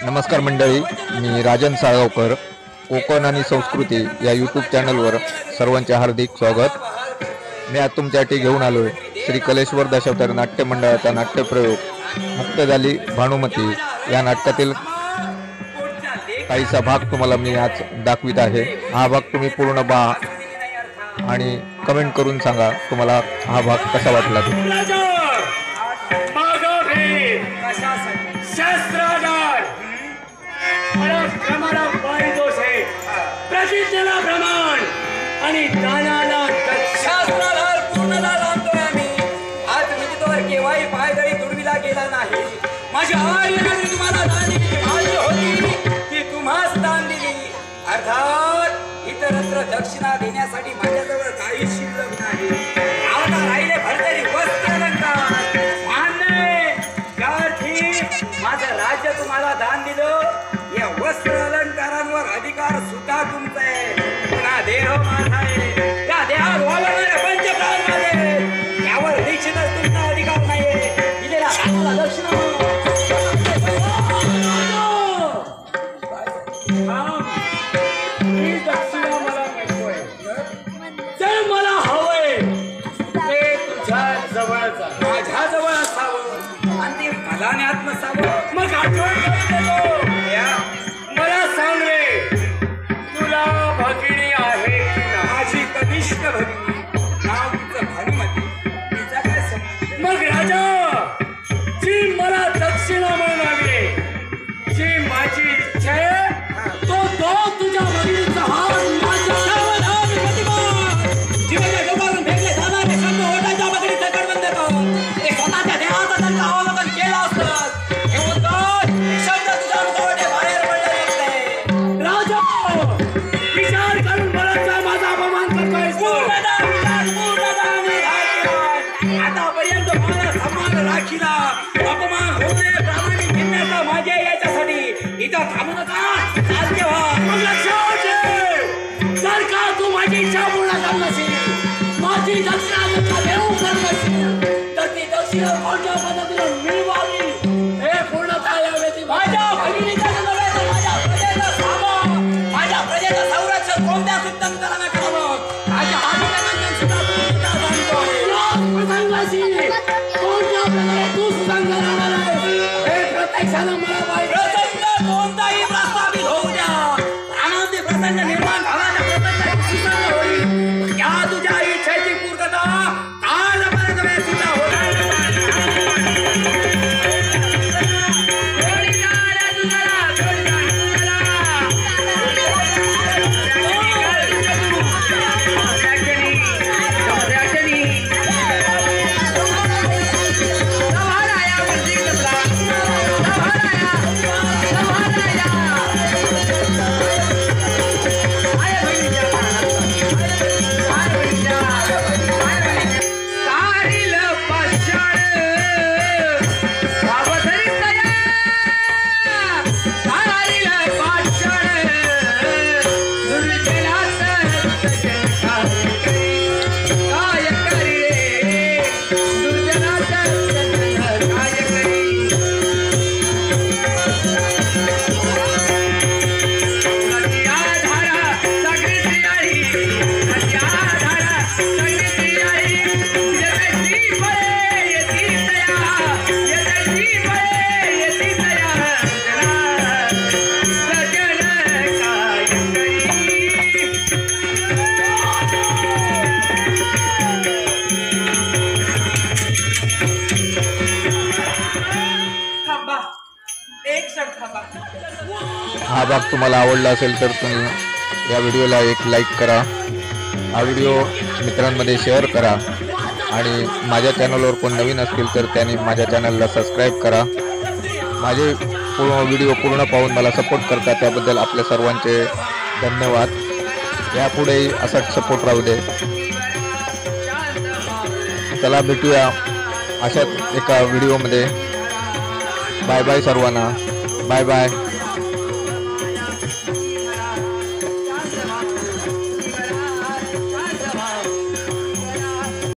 नमस्कार मंडळी, मी राजन साळगावकर. कोकण आणि संस्कृती या यूट्यूब चॅनलवर सर्वांचे हार्दिक स्वागत. मी आज तुमच्यासाठी घेऊन आलो आहे श्री कलेश्वर दशावतार नाट्य मंडळाचा नाट्यप्रयोग मुक्त झाली भानुमती या नाटकातील काहीसा भाग तुम्हाला मी आज दाखवित आहे. हा भाग तुम्ही पूर्ण पहा आणि कमेंट करून सांगा तुम्हाला हा भाग कसा वाटला. प्रतिज्ञेला प्रमाण आणि दानाला शास्त्राला पूर्णला लावतोय आम्ही. आज विदितवर केव्हाही पायदळी तुडविला गेला नाही. माझी आई तुम्हाला दान होती ती तुम्हाच दान दिली. अर्थात इतरत्र दक्षिणा देण्यासाठी माझ्याजवळ काही शिल्लक नाही. आता राहिले भरतरी वस्त्र अलंकार मान्य त्यार्थी माझं राज्य तुम्हाला दान दिलं. या वस्त्र अलंकारांवर अधिकार सुद्धा तुमचा आहे. पुन्हा देह माझा आहे. त्या देहात वावरणारे पंचप्राण माझे. यावर निश्चितच तुमचा अधिकार नाहीये. दिलेला दानाला दक्षिणा ही दक्षिणा मला नकोय. जे मला हवंय ते तुझ्या जवळच आहे. माझ्या जवळ असावं आणि ते कलाने नसावं. मग आठवण करून देतो. मला सांग रे, तुला भगिनी आहे की नाही? माझी कनिष्ठ भगिनी नाव तिचं भानुमती. तिचा काय संबंध? मग राजा, जी मला दक्षिणा म्हणून हवी, जी माझी इच्छा आहे, तो तुझ्या भगिनीचा हात माझ्या सावधान प्रतिमा. जीवाच्या डोक्यावरून फेकले जाणारे शब्द ओटाच्या भगिनीचं कडबंद कर. ते स्वतःच्या देहाचा त्यांचं अवलोकन केलं असतं. हे उद्गार, हे शब्द तुझ्या मुखावटे बाहेर पडले नसते. राजा, विचार करून बराचसा माझा अपमान करतोय. पूर्णतः मी धाडते. आतापर्यंत मला सन्मान राखीला अपमान होते प्रामाणिक घेण्याचा माझ्या याच्यासाठी इथं थांबू नका. चालते व्हा. मग लक्षात ठेव, जर का तू माझी इच्छा पूर्ण करत नसेल, माझी दक्षिणा जर का देऊ करत नसेल, तर ती दक्षिणा कोणत्या पद्धतीने मिळवावी हे पूर्णतः यावेळी माझ्या भगिनीचं नव्हे तर माझ्या प्रजेचं सामा, माझ्या प्रजेचं संरक्षण कोणत्या सिद्धांताला करावं. माझ्या आदिनारायण सुद्धा पूर्णतः जाणतोय. प्रसंगाशी कोणत्या प्रकारे तू सुसंग राहणार आहे हे प्रत्यक्षानं मला माहिती आहे. प्रसंग कोणताही प्रस्तावित होऊ द्या. आनंदी प्रसंग निर्माण झाल्याच्या प्रसंगाची सुसंग होईल. या तुझ्या इच्छेची पूर्तता कालपर्यंत सुद्धा होणार हा भाग तुम्हाला आवडला असेल तर तुम्ही या व्हिडिओला एक लाईक करा. हा व्हिडिओ मित्रांमध्ये शेअर करा आणि माझ्या चॅनलवर कोण नवीन असतील तर त्यांनी माझ्या चॅनलला सबस्क्राईब करा. माझे व्हिडिओ पूर्ण पाहून मला सपोर्ट करता त्याबद्दल आपल्या सर्वांचे धन्यवाद. यापुढेही असाच सपोर्ट राहू दे. चला भेटूया अशाच एका व्हिडिओमध्ये. बाय बाय सर्वांना. Bye bye.